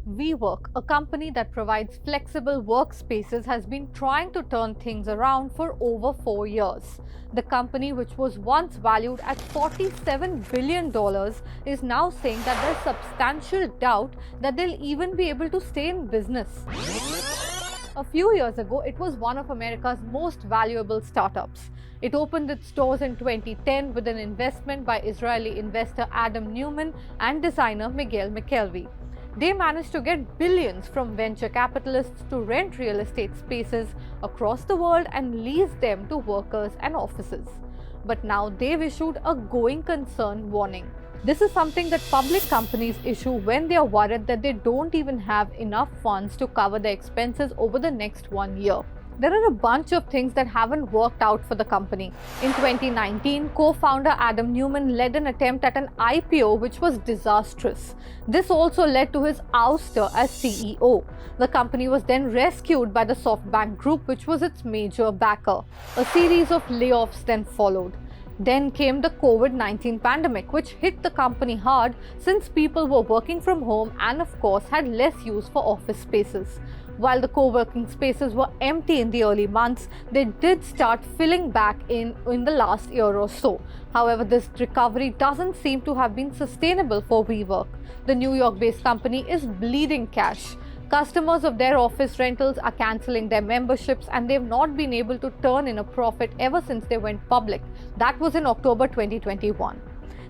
WeWork, a company that provides flexible workspaces, has been trying to turn things around for over 4 years. The company, which was once valued at $47 billion, is now saying that there's substantial doubt that they'll even be able to stay in business. A few years ago, it was one of America's most valuable startups. It opened its doors in 2010 with an investment by Israeli investor Adam Neumann and designer Miguel McKelvey. They managed to get billions from venture capitalists to rent real estate spaces across the world and lease them to workers and offices. But now they've issued a going concern warning. This is something that public companies issue when they are worried that they don't even have enough funds to cover their expenses over the next 1 year. There are a bunch of things that haven't worked out for the company. In 2019, co-founder Adam Neumann led an attempt at an IPO which was disastrous. This also led to his ouster as CEO. The company was then rescued by the SoftBank Group, which was its major backer. A series of layoffs then followed. Then came the COVID-19 pandemic, which hit the company hard since people were working from home and of course had less use for office spaces. While the co-working spaces were empty in the early months, they did start filling back in the last year or so. However, this recovery doesn't seem to have been sustainable for WeWork. The New York-based company is bleeding cash. Customers of their office rentals are cancelling their memberships and they've not been able to turn in a profit ever since they went public. That was in October 2021.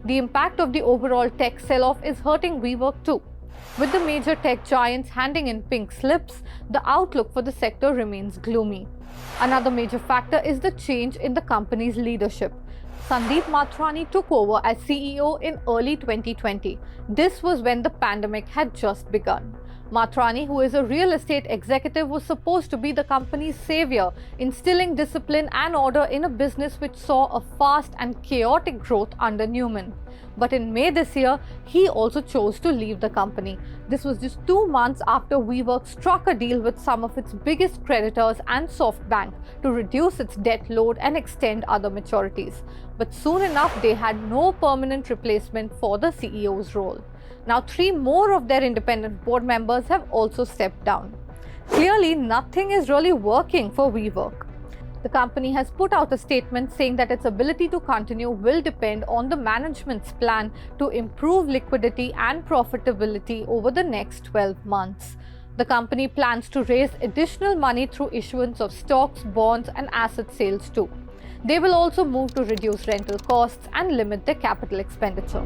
The impact of the overall tech sell-off is hurting WeWork too. With the major tech giants handing in pink slips, the outlook for the sector remains gloomy. Another major factor is the change in the company's leadership. Sandeep Mathrani took over as CEO in early 2020. This was when the pandemic had just begun. Mathrani, who is a real estate executive, was supposed to be the company's savior, instilling discipline and order in a business which saw a fast and chaotic growth under Neumann. But in May this year, he also chose to leave the company. This was just 2 months after WeWork struck a deal with some of its biggest creditors and SoftBank to reduce its debt load and extend other maturities. But soon enough, they had no permanent replacement for the CEO's role. Now, 3 more of their independent board members have also stepped down. Clearly, nothing is really working for WeWork. The company has put out a statement saying that its ability to continue will depend on the management's plan to improve liquidity and profitability over the next 12 months. The company plans to raise additional money through issuance of stocks, bonds, and asset sales too. They will also move to reduce rental costs and limit their capital expenditure.